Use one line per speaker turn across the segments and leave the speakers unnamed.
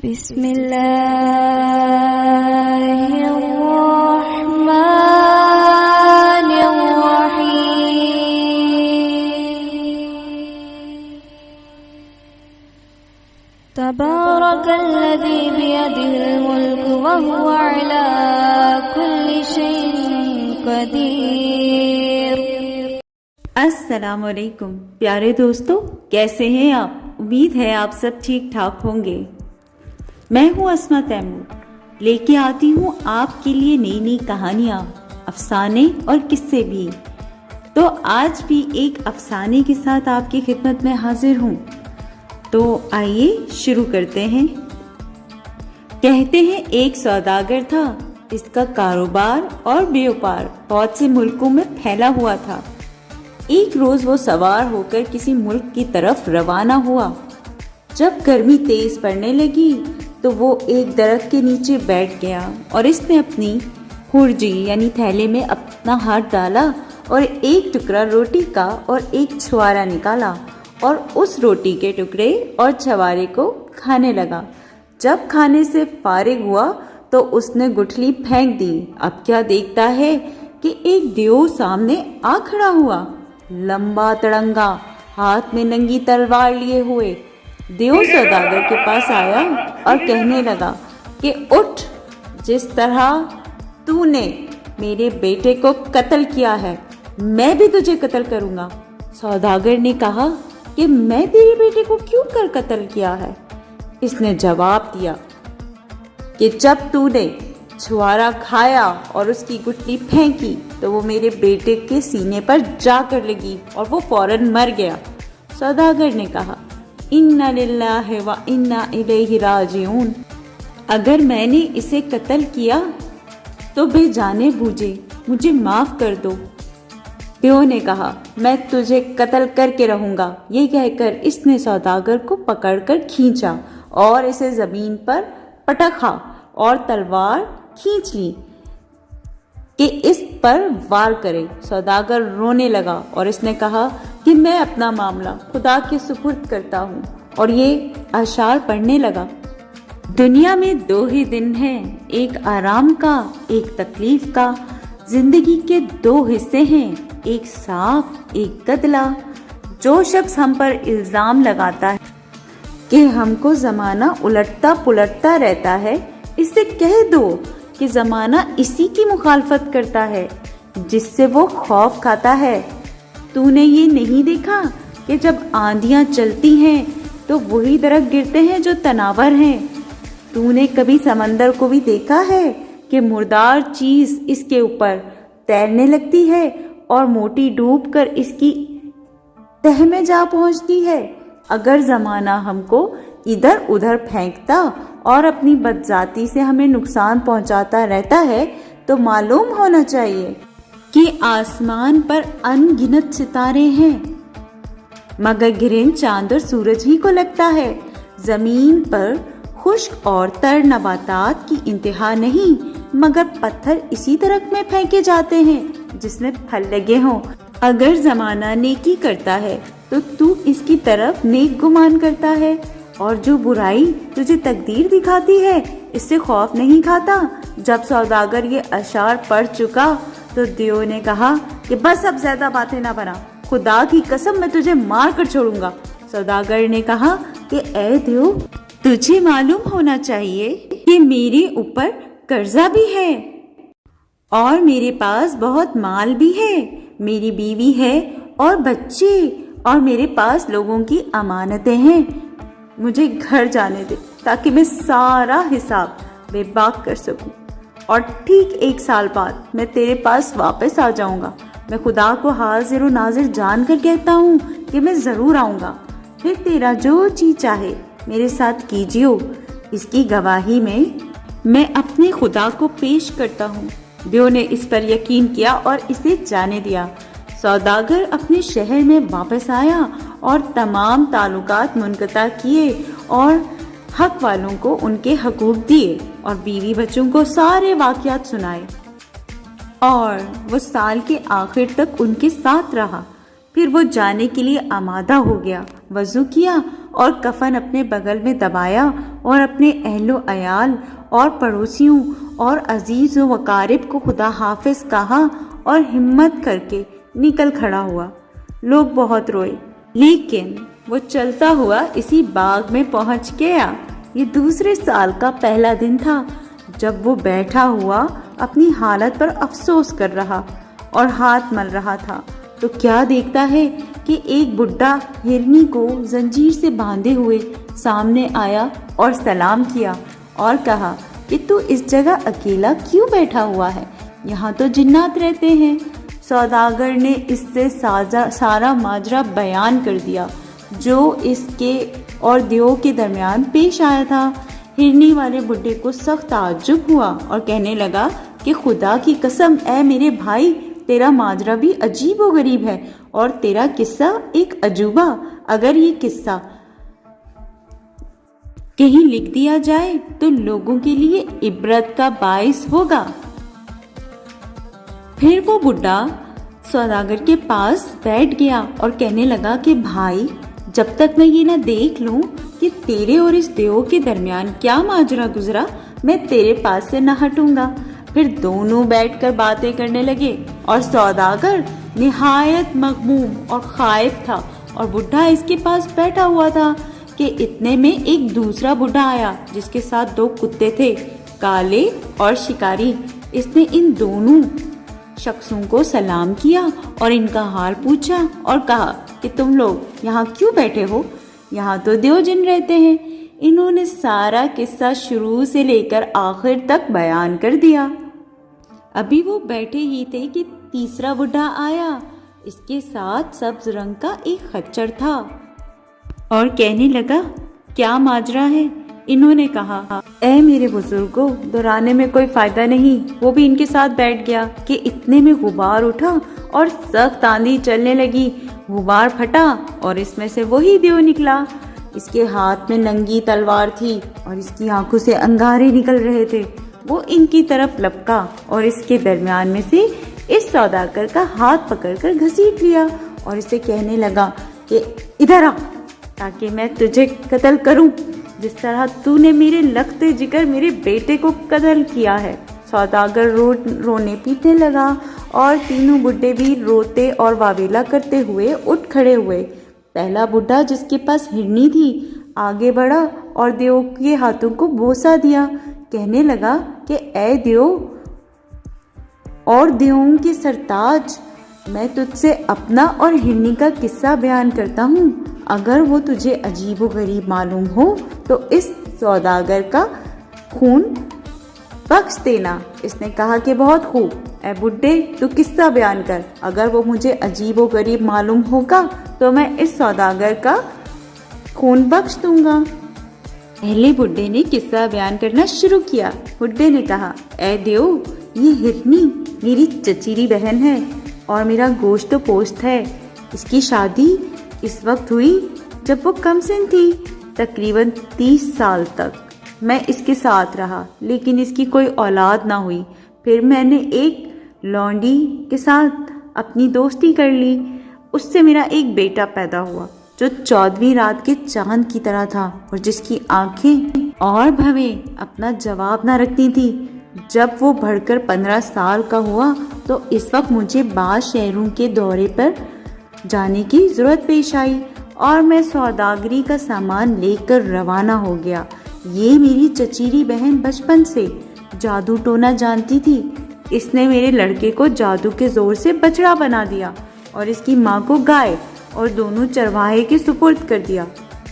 بسم اللہ الرحمن الرحیم تبارک الذی بیدہ الملک وہو علی کل شیء قدیر۔
السلام علیکم پیارے دوستو، کیسے ہیں آپ؟ امید ہے آپ سب ٹھیک ٹھاک ہوں گے۔ میں ہوں اسما تیمور، لے کے آتی ہوں آپ کے لیے نئی نئی کہانیاں، افسانے اور قصے بھی۔ تو آج بھی ایک افسانے کے ساتھ آپ کی خدمت میں حاضر ہوں، تو آئیے شروع کرتے ہیں۔ کہتے ہیں ایک سوداگر تھا، اس کا کاروبار اور بیوپار بہت سے ملکوں میں پھیلا ہوا تھا۔ ایک روز وہ سوار ہو کر کسی ملک کی طرف روانہ ہوا۔ جب گرمی تیز پڑنے لگی تو وہ ایک درخت کے نیچے بیٹھ گیا اور اس نے اپنی ہرجی یعنی تھیلے میں اپنا ہاتھ ڈالا اور ایک ٹکڑا روٹی کا اور ایک چھوارا نکالا اور اس روٹی کے ٹکڑے اور چھوارے کو کھانے لگا۔ جب کھانے سے فارغ ہوا تو اس نے گٹھلی پھینک دی۔ اب کیا دیکھتا ہے کہ ایک دیو سامنے آ کھڑا ہوا، لمبا تڑنگا، ہاتھ میں ننگی تلوار لیے ہوئے۔ دیو سوداگر کے پاس آیا اور کہنے لگا کہ اٹھ، جس طرح تو نے میرے بیٹے کو قتل کیا ہے میں بھی تجھے قتل کروں گا۔ سوداگر نے کہا کہ میں تیرے بیٹے کو کیوں کر قتل کیا ہے؟ اس نے جواب دیا کہ جب تو نے چھوارا کھایا اور اس کی گٹلی پھینکی تو وہ میرے بیٹے کے سینے پر جا کر لگی اور وہ فوراً مر گیا۔ سوداگر نے کہا اِنَّا لِلَّهِ وَإِنَّا إِلَيْهِ راجعون، اگر میں نے اسے قتل کیا تو بے جانے بوجھے مجھے معاف کر دو۔ دیو نے کہا میں تجھے قتل کر کے رہوں گا۔ یہ کہہ کر اس نے سوداگر کو پکڑ کر کھینچا اور اسے زمین پر پٹکا اور تلوار کھینچ لی کہ اس پر وار کرے۔ سوداگر رونے لگا اور اس نے کہا کہ میں اپنا معاملہ خدا کے سپرد کرتا ہوں، اور یہ اشعار پڑھنے لگا۔ دنیا میں دو ہی دن ہیں، ایک آرام کا ایک تکلیف کا۔ زندگی کے دو حصے ہیں، ایک صاف ایک گدلا۔ جو شخص ہم پر الزام لگاتا ہے کہ ہم کو زمانہ الٹتا پلٹتا رہتا ہے، اس سے کہہ دو کہ زمانہ اسی کی مخالفت کرتا ہے جس سے وہ خوف کھاتا ہے۔ تو نے یہ نہیں دیکھا کہ جب آندیاں چلتی ہیں تو وہی درخت گرتے ہیں جو تناور ہیں؟ تو نے کبھی سمندر کو بھی دیکھا ہے کہ مردار چیز اس کے اوپر تیرنے لگتی ہے اور موٹی ڈوب کر اس کی تہ میں جا پہنچتی ہے؟ اگر زمانہ ہم کو ادھر ادھر پھینکتا اور اپنی بدذاتی سے ہمیں نقصان پہنچاتا رہتا ہے تو معلوم ہونا چاہیے کہ آسمان پر ان گنت ستارے ہیں، مگر گرہن چاند اور سورج ہی کو لگتا ہے۔ زمین پر خشک اور تر نباتات کی انتہا نہیں، مگر پتھر اسی درخت میں پھینکے جاتے ہیں جس میں پھل لگے ہوں۔ اگر زمانہ نیکی کرتا ہے تو تو اس کی طرف نیک گمان کرتا ہے، اور جو برائی تجھے تقدیر دکھاتی ہے اس سے خوف نہیں کھاتا۔ جب سوداگر یہ اشعار پڑھ چکا تو دیو نے کہا کہ بس اب زیادہ باتیں نہ بنا، خدا کی قسم میں تجھے مار کر چھوڑوں گا۔ سوداگر نے کہا کہ اے دیو، تجھے معلوم ہونا چاہیے کہ میرے اوپر قرضہ بھی ہے اور میرے پاس بہت مال بھی ہے، میری بیوی ہے اور بچے، اور میرے پاس لوگوں کی امانتیں ہیں۔ مجھے گھر جانے دے تاکہ میں سارا حساب بے باک کر سکوں، اور ٹھیک 1 سال بعد میں تیرے پاس واپس آ جاؤں گا۔ میں خدا کو حاضر و ناظر جان کر کہتا ہوں کہ میں ضرور آؤں گا، پھر تیرا جو چیز چاہے میرے ساتھ کیجیو۔ اس کی گواہی میں اپنے خدا کو پیش کرتا ہوں۔ دیو نے اس پر یقین کیا اور اسے جانے دیا۔ سوداگر اپنے شہر میں واپس آیا اور تمام تعلقات منقطع کیے اور حق والوں کو ان کے حقوق دیے اور بیوی بچوں کو سارے واقعات سنائے، اور وہ سال کے آخر تک ان کے ساتھ رہا۔ پھر وہ جانے کے لیے آمادہ ہو گیا، وضو کیا اور کفن اپنے بغل میں دبایا اور اپنے اہل و عیال اور پڑوسیوں اور عزیز و اقارب کو خدا حافظ کہا اور ہمت کر کے نکل کھڑا ہوا۔ لوگ بہت روئے، لیکن وہ چلتا ہوا اسی باغ میں پہنچ گیا۔ یہ دوسرے سال کا پہلا دن تھا جب وہ بیٹھا ہوا اپنی حالت پر افسوس کر رہا اور ہاتھ مل رہا تھا تو کیا دیکھتا ہے کہ ایک بڈھا ہرنی کو زنجیر سے باندھے ہوئے سامنے آیا اور سلام کیا اور کہا کہ تو اس جگہ اکیلا کیوں بیٹھا ہوا ہے؟ یہاں تو جنات رہتے ہیں۔ سوداگر نے اس سے سارا ماجرا بیان کر دیا جو اس کے اور دیو کے درمیان پیش آیا تھا۔ ہرنی والے بڈھے کو سخت تعجب ہوا اور کہنے لگا کہ خدا کی قسم اے میرے بھائی، تیرا ماجرا بھی عجیب و غریب ہے اور تیرا قصہ ایک عجوبہ۔ اگر یہ قصہ کہیں لکھ دیا جائے تو لوگوں کے لیے عبرت کا باعث ہوگا۔ پھر وہ بڈھا سوداگر کے پاس بیٹھ گیا اور کہنے لگا کہ بھائی، جب تک میں یہ نہ دیکھ لوں کہ تیرے اور اس دیو کے درمیان کیا ماجرا گزرا، میں تیرے پاس سے نہ ہٹوں گا۔ پھر دونوں بیٹھ کر باتیں کرنے لگے اور سوداگر نہایت مغموم اور خائف تھا اور بڈھا اس کے پاس بیٹھا ہوا تھا کہ اتنے میں ایک دوسرا بڈھا آیا جس کے ساتھ 2 کتے تھے، کالے اور شکاری۔ اس نے ان دونوں شخصوں کو سلام کیا اور ان کا حال پوچھا اور کہا کہ تم لوگ یہاں کیوں بیٹھے ہو؟ یہاں تو دیو جن رہتے ہیں۔ انہوں نے سارا قصہ شروع سے لے کر آخر تک بیان کر دیا۔ ابھی وہ بیٹھے ہی تھے کہ تیسرا بڈھا آیا۔ اس کے ساتھ سبز رنگ کا ایک خچر تھا اور کہنے لگا کیا ماجرا ہے؟ انہوں نے کہا اے میرے بزرگوں، دہرانے میں کوئی فائدہ نہیں۔ وہ بھی ان کے ساتھ بیٹھ گیا کہ اتنے میں غبار اٹھا اور سخت آندھی چلنے لگی۔ غبار پھٹا اور اس میں سے وہی دیو نکلا۔ اس کے ہاتھ میں ننگی تلوار تھی اور اس کی آنکھوں سے انگارے نکل رہے تھے۔ وہ ان کی طرف لپکا اور اس کے درمیان میں سے اس سوداگر کا ہاتھ پکڑ کر گھسیٹ لیا اور اسے کہنے لگا کہ ادھر آ تاکہ میں تجھے قتل کروں، جس طرح تو نے میرے لختے جگر میرے بیٹے کو قتل کیا ہے۔ سوداگر رونے پیٹنے لگا اور تینوں بڈھے بھی روتے اور واویلا کرتے ہوئے اٹھ کھڑے ہوئے۔ پہلا بڈھا جس کے پاس ہرنی تھی آگے بڑھا اور دیو کے ہاتھوں کو بوسہ دیا، کہنے لگا کہ اے دیو اور دیووں کے سرتاج، میں تجھ سے اپنا اور ہرنی کا قصہ بیان کرتا ہوں۔ اگر وہ تجھے عجیب و غریب معلوم ہو تو اس سوداگر کا خون بخش دینا۔ اس نے کہا کہ بہت خوب، اے بڈھے تو قصہ بیان کر۔ اگر وہ مجھے عجیب و غریب معلوم ہوگا تو میں اس سوداگر کا خون بخش دوں گا۔ پہلے بڈھے نے قصہ بیان کرنا شروع کیا۔ بڈھے نے کہا اے دیو، یہ ہرنی میری چچیری بہن ہے اور میرا گوشت و پوست ہے۔ اس کی شادی اس وقت ہوئی جب وہ کم سن تھی، تقریباً 30 سال تک میں اس کے ساتھ رہا، لیکن اس کی کوئی اولاد نہ ہوئی۔ پھر میں نے ایک لونڈی کے ساتھ اپنی دوستی کر لی، اس سے میرا ایک بیٹا پیدا ہوا جو 14ویں رات کے چاند کی طرح تھا اور جس کی آنکھیں اور بھویں اپنا جواب نہ رکھتی تھی۔ جب وہ بڑھ کر 15 سال کا ہوا تو اس وقت مجھے بعض شہروں کے دورے پر جانے کی ضرورت پیش آئی اور میں سوداگری کا سامان لے کر روانہ ہو گیا۔ یہ میری چچیری بہن بچپن سے جادو ٹونا جانتی تھی۔ اس نے میرے لڑکے کو جادو کے زور سے بچڑا بنا دیا اور اس کی ماں کو گائے اور دونوں چرواہے کے سپرد کر دیا۔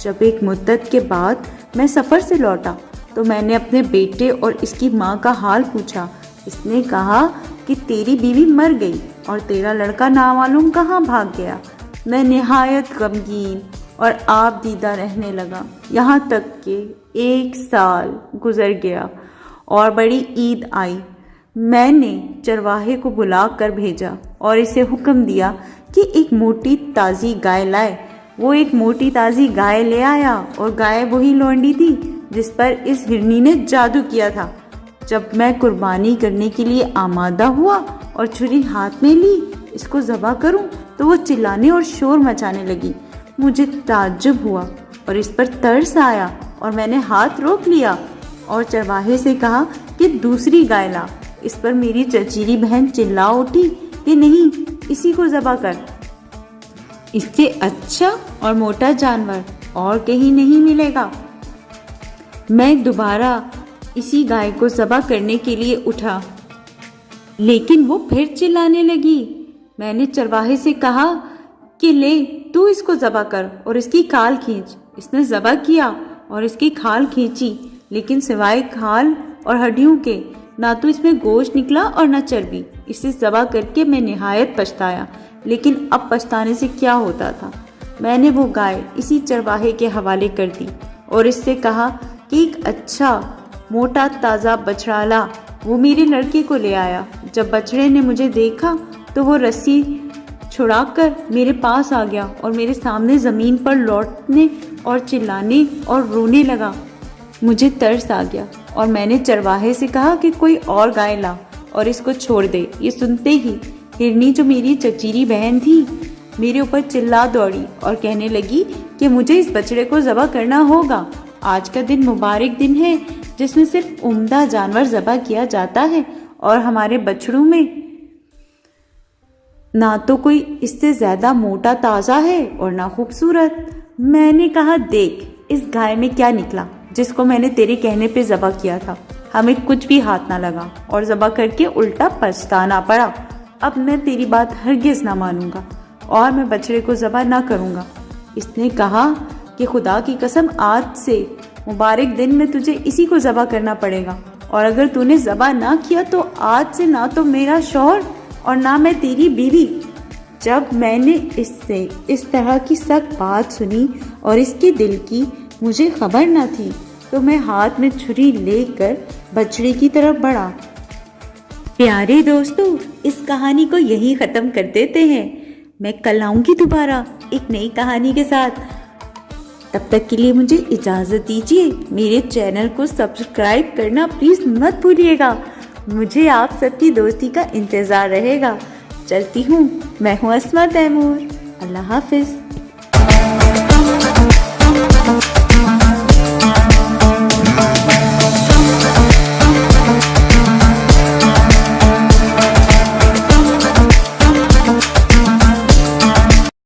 جب ایک مدت کے بعد میں سفر سے لوٹا تو میں نے اپنے بیٹے اور اس کی ماں کا حال پوچھا۔ اس نے کہا کہ تیری بیوی مر گئی اور تیرا لڑکا نامعلوم کہاں بھاگ گیا۔ میں نہایت غمگین اور آپ دیدہ رہنے لگا، یہاں تک کہ 1 سال گزر گیا اور بڑی عید آئی۔ میں نے چرواہے کو بلا کر بھیجا اور اسے حکم دیا کہ ایک موٹی تازی گائے لائے۔ وہ ایک موٹی تازی گائے لے آیا اور گائے وہی لونڈی تھی جس پر اس ہرنی نے جادو کیا تھا۔ جب میں قربانی کرنے کے لیے آمادہ ہوا اور چھری ہاتھ میں لی اس کو ذبح کروں تو وہ چلانے اور شور مچانے لگی۔ مجھے تعجب ہوا اور اس پر ترس آیا اور میں نے ہاتھ روک لیا اور چرواہے سے کہا کہ دوسری گائے لا۔ اس پر میری چچیری بہن چلا اٹھی کہ نہیں، اسی کو ذبح کر، اس سے اچھا اور موٹا جانور اور کہیں نہیں ملے گا۔ میں دوبارہ اسی گائے کو ذبح کرنے کے لیے اٹھا، لیکن وہ پھر چلانے لگی۔ میں نے چرواہے سے کہا کہ لے تو اس کو ذبح کر اور اس کی کھال کھینچ۔ اس نے ذبح کیا اور اس کی کھال کھینچی، لیکن سوائے کھال اور ہڈیوں کے نہ تو اس میں گوشت نکلا اور نہ چربی۔ اسے ذبح کر کے میں نہایت پچھتایا، لیکن اب پچھتانے سے کیا ہوتا تھا۔ میں نے وہ گائے اسی چرواہے کے حوالے کر دی اور اس سے کہا کہ ایک اچھا موٹا تازہ بچڑا لا۔ وہ میرے لڑکے کو لے آیا۔ جب بچڑے نے مجھے دیکھا تو وہ رسی چھڑا کر میرے پاس آ گیا اور میرے سامنے زمین پر لوٹنے اور چلانے اور رونے لگا۔ مجھے ترس آ گیا اور میں نے چرواہے سے کہا کہ کوئی اور گائے لا اور اس کو چھوڑ دے۔ یہ سنتے ہی ہرنی، جو میری چچیری بہن تھی، میرے اوپر چلا دوڑی اور کہنے لگی کہ مجھے اس بچڑے کو ذبح کرنا ہوگا۔ آج کا دن مبارک دن ہے جس میں صرف عمدہ جانور ذبح کیا جاتا ہے، اور ہمارے بچڑوں میں نہ تو کوئی اس سے زیادہ موٹا تازہ ہے اور نہ خوبصورت۔ میں نے کہا دیکھ اس گائے میں کیا نکلا جس کو میں نے تیرے کہنے پہ ذبح کیا تھا۔ ہمیں کچھ بھی ہاتھ نہ لگا اور ذبح کر کے الٹا پچھتانا پڑا۔ اب میں تیری بات ہرگز نہ مانوں گا اور میں بچڑے کو ذبح نہ کروں گا۔ اس نے کہا کہ خدا کی قسم آج سے مبارک دن میں تجھے اسی کو ذبح کرنا پڑے گا، اور اگر تو نے ذبح نہ کیا تو آج سے نہ تو میرا شوہر اور نہ میں تیری بیوی۔ جب میں نے اس سے اس طرح کی سخت بات سنی اور اس کے دل کی مجھے خبر نہ تھی تو میں ہاتھ میں چھری لے کر بچڑے کی طرف بڑھا۔ پیارے دوستو، اس کہانی کو یہی ختم کر دیتے ہیں۔ میں کل آؤں گی دوبارہ ایک نئی کہانی کے ساتھ۔ تب تک کے لیے مجھے اجازت دیجیے۔ میرے چینل کو سبسکرائب کرنا پلیز مت بھولیے گا۔ مجھے آپ سب کی دوستی کا انتظار رہے گا۔ چلتی ہوں، میں ہوں اسما تیمور۔ اللہ حافظ۔